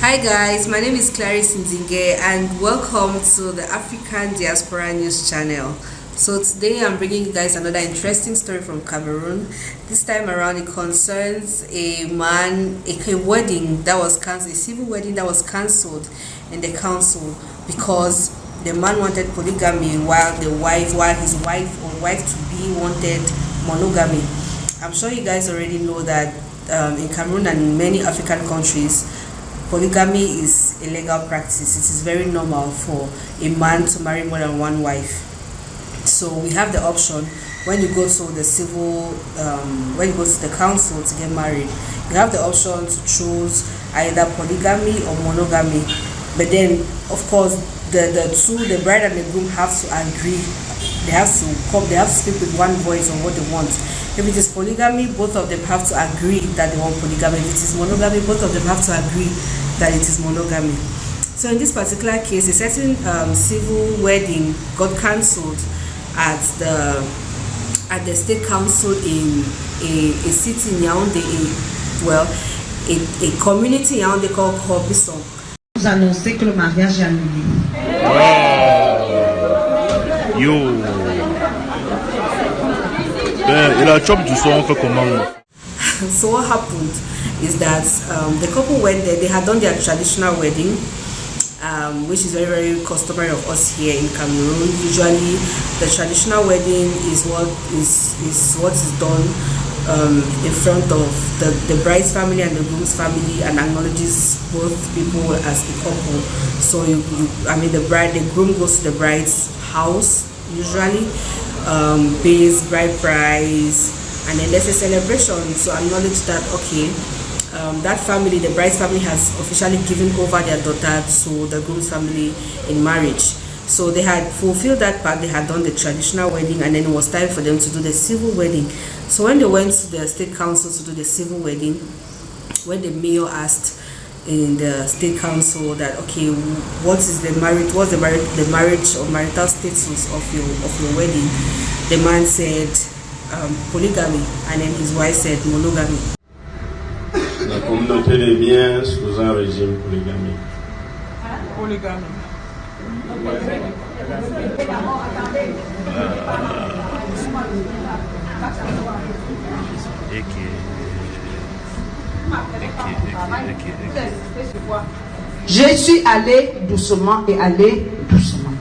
Hi guys, my name is Clarisse Ndinge and welcome to the African Diaspora News channel. So today I'm bringing you guys another interesting story from Cameroon. This time around it concerns a wedding that was cancelled, a civil wedding that was cancelled in the council because the man wanted polygamy while his wife or wife-to-be wanted monogamy. I'm sure you guys already know that in Cameroon and in many African countries, polygamy is a legal practice. It is very normal for a man to marry more than one wife. So we have the option when you go to the council to get married, you have the option to choose either polygamy or monogamy. But then, of course, the bride and the groom have to agree. They have to speak with one voice on what they want. If it is polygamy, both of them have to agree that they want polygamy. If it is monogamy, both of them have to agree that it is monogamy. So in this particular case, a certain civil wedding got cancelled at the state council in a city in Yaoundé, a community in Yaoundé called Korbisson. Vous annoncez que le mariage est annulé. Yo. Et la job du son fait comment? So what happened is that the couple went there. They had done their traditional wedding, which is very, very customary of us here in Cameroon. Usually, the traditional wedding is what is done in front of the bride's family and the groom's family, and acknowledges both people as a couple. So the groom goes to the bride's house usually, pays bride price, and then there's a celebration to acknowledge that that family, the bride's family, has officially given over their daughter to the groom's family in marriage. So they had fulfilled that part. They had done the traditional wedding, and then it was time for them to do the civil wedding. So when they went to the state council to do the civil wedding, when the mayor asked in the state council that what's the marriage or marital status of your wedding, the man said polygamy, and then his wife said monogamy. La communauté des biens sous un régime polygamique. Polygamy. Je suis allé doucement et allé doucement.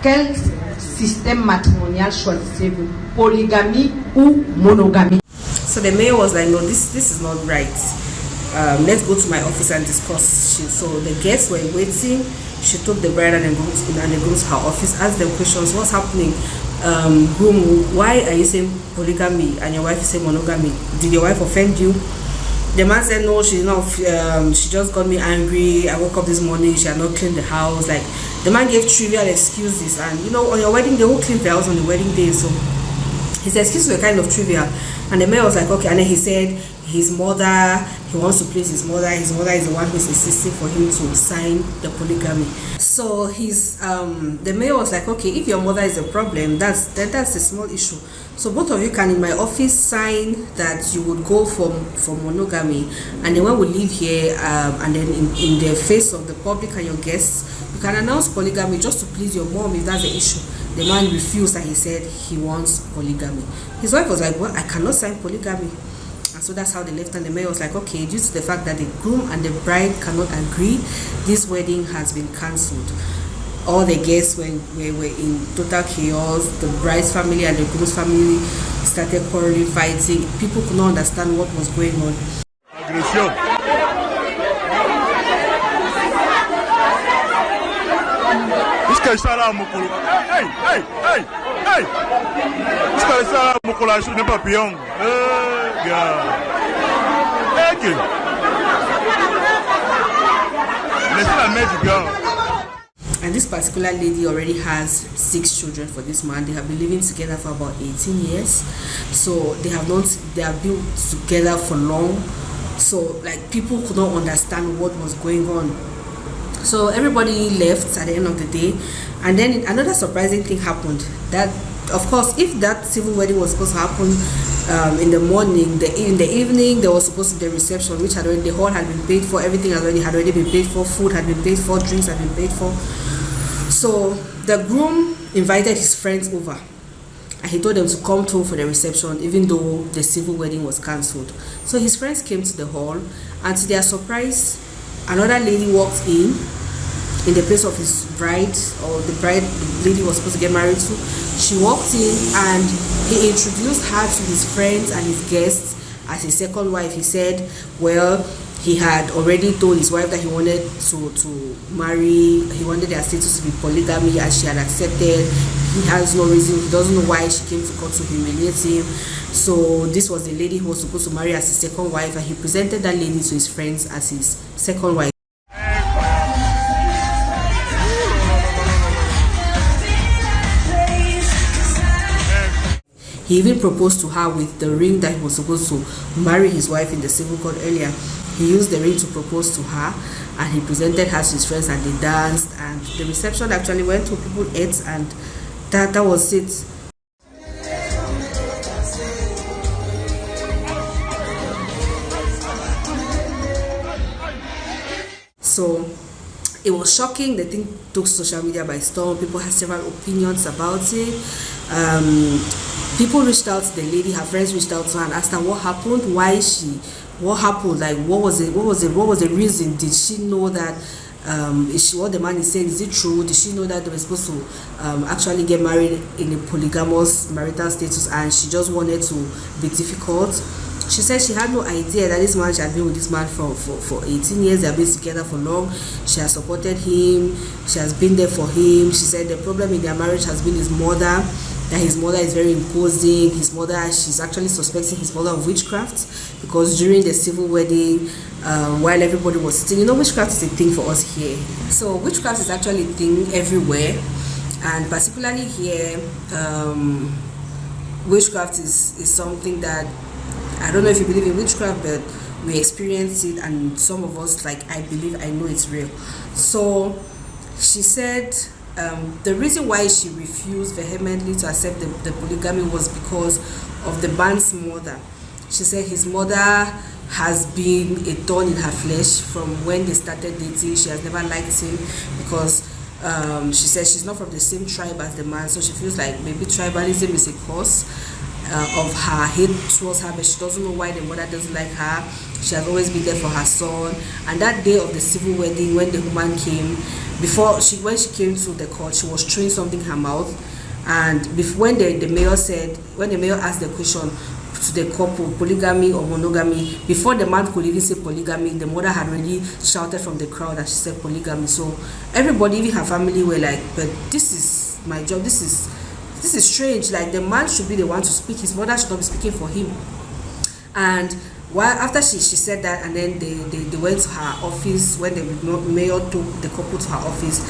Quel système matrimonial choisissez-vous? Polygamie ou monogamie? So the mayor was like, no, this is not right. Let's go to my office and discuss. So the guests were waiting. She took the bride and the groom to her office, asked them questions. What's happening? Groom, why are you saying polygamy and your wife is saying monogamy? Did your wife offend you? The man said, no, she's not. She just got me angry. I woke up this morning, she had not cleaned the house. Like, the man gave trivial excuses, and on your wedding day, who cleaned the house on the wedding day? So his excuses were kind of trivial. And the mayor was like, okay. And then he said his mother, he wants to please his mother. His mother is the one who's insisting for him to sign the polygamy. So the mayor was like, okay, if your mother is a problem, that's a small issue. So both of you can in my office sign that you would go for monogamy, and then when we leave here, and then in the face of the public and your guests, you can announce polygamy just to please your mom if that's the issue. The man refused and he said he wants polygamy. His wife was like, well, I cannot sign polygamy. And so that's how they left, and the mayor was like, okay, due to the fact that the groom and the bride cannot agree, this wedding has been cancelled. All the guests were in total chaos. The bride's family and the groom's family started quarreling, fighting. People could not understand what was going on. Agression. And this particular lady already has 6 children for this man. They have been living together for about 18 years. So they have been together for long. So like people could not understand what was going on. So everybody left at the end of the day, and then another surprising thing happened. That, of course, if that civil wedding was supposed to happen in the morning, in the evening there was supposed to be the reception, which had already, the hall had been paid for, everything had already been paid for, food had been paid for, drinks had been paid for. So the groom invited his friends over, and he told them to come through for the reception, even though the civil wedding was cancelled. So his friends came to the hall, and to their surprise, another lady walked in the place of his bride, or the lady was supposed to get married to. She walked in, and he introduced her to his friends and his guests as his second wife. He said, well, he had already told his wife that he wanted to marry, he wanted their status to be polygamy, and she had accepted. He has no reason, he doesn't know why she came to court to humiliate him. So this was the lady who was supposed to marry as his second wife, and he presented that lady to his friends as his second wife. He even proposed to her with the ring that he was supposed to marry his wife in the civil court earlier. He used the ring to propose to her, and he presented her to his friends, and they danced, and the reception actually went to, people ate, and that was it. So it was shocking. The thing took social media by storm. People had several opinions about it. People reached out to the lady, her friends reached out to her and asked her what happened, what happened, like what was the reason? Did she know that what the man is saying, is it true? Did she know that they were supposed to actually get married in a polygamous marital status, and she just wanted to be difficult? She said she had no idea that this man, she had been with this man for 18 years. They have been together for long. She has supported him. She has been there for him. She said the problem in their marriage has been his mother, that his mother is very imposing. His mother, she's actually suspecting his mother of witchcraft, because during the civil wedding, while everybody was sitting, witchcraft is a thing for us here. So witchcraft is actually a thing everywhere, and particularly here, witchcraft is something that, I don't know if you believe in witchcraft, but we experience it, and some of us, like I know it's real. So she said the reason why she refused vehemently to accept the polygamy was because of the man's mother. She said his mother has been a thorn in her flesh from when they started dating. She has never liked him because she says she's not from the same tribe as the man, so she feels like maybe tribalism is a cause of her hate towards her, but she doesn't know why the mother doesn't like her. She has always been there for her son. And that day of the civil wedding, when the woman came, when she came to the court, she was chewing something in her mouth, and when the mayor asked the question to the couple, polygamy or monogamy, before the man could even say polygamy, the mother had already shouted from the crowd that she said polygamy. So everybody, even her family, were like, but this is my job, this is strange, like the man should be the one to speak, his mother should not be speaking for him. And after she said that, and then they went to her office, when the mayor took the couple to her office,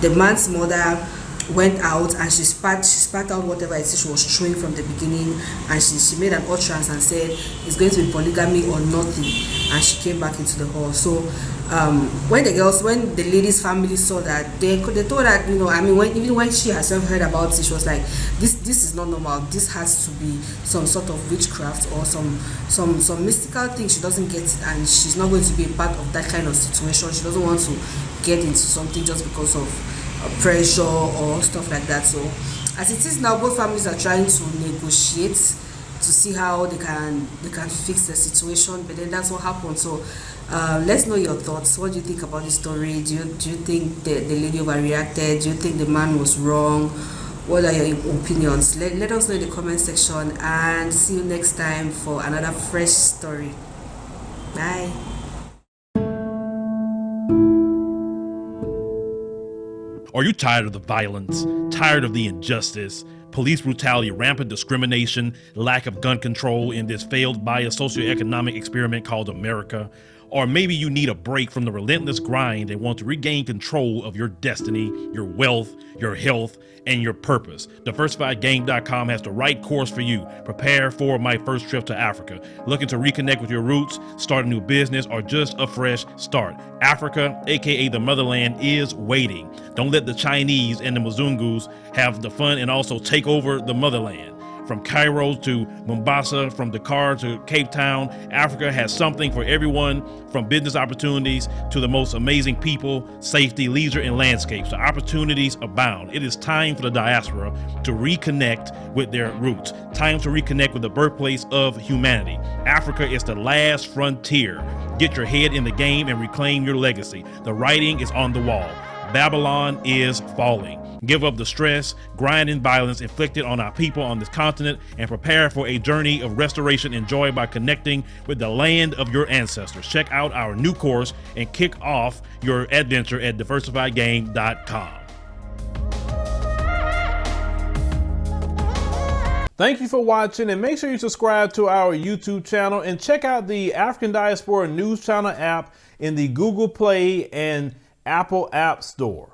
the man's mother went out and she spat out whatever it is she was chewing from the beginning, and she made an utterance and said it's going to be polygamy or nothing, and she came back into the hall. So when the lady's family saw that, they told her, even when she herself heard about it, she was like, this is not normal, this has to be some sort of witchcraft or some mystical thing. She doesn't get it, and she's not going to be a part of that kind of situation. She doesn't want to get into something just because of pressure or stuff like that. So as it is now, both families are trying to negotiate to see how they can fix the situation, but then that's what happened. So let's know your thoughts. What do you think about the story? Do you think the lady overreacted? Do you think the man was wrong? What are your opinions? Let us know in the comment section, and see you next time for another fresh story. Bye. Are you tired of the violence, tired of the injustice, police brutality, rampant discrimination, lack of gun control in this failed biased socioeconomic experiment called America? Or maybe you need a break from the relentless grind and want to regain control of your destiny, your wealth, your health, and your purpose. DiversifiedGame.com has the right course for you. Prepare for my first trip to Africa. Looking to reconnect with your roots, start a new business, or just a fresh start. Africa, aka the motherland, is waiting. Don't let the Chinese and the Mzungus have the fun and also take over the motherland. From Cairo to Mombasa, from Dakar to Cape Town, Africa has something for everyone, from business opportunities to the most amazing people, safety, leisure, and landscapes. The opportunities abound. It is time for the diaspora to reconnect with their roots. Time to reconnect with the birthplace of humanity. Africa is the last frontier. Get your head in the game and reclaim your legacy. The writing is on the wall. Babylon is falling. Give up the stress, grind, and violence inflicted on our people on this continent and prepare for a journey of restoration enjoyed by connecting with the land of your ancestors. Check out our new course and kick off your adventure at DiversifiedGame.com. Thank you for watching, and make sure you subscribe to our YouTube channel and check out the African Diaspora News Channel app in the Google Play and Apple App Store.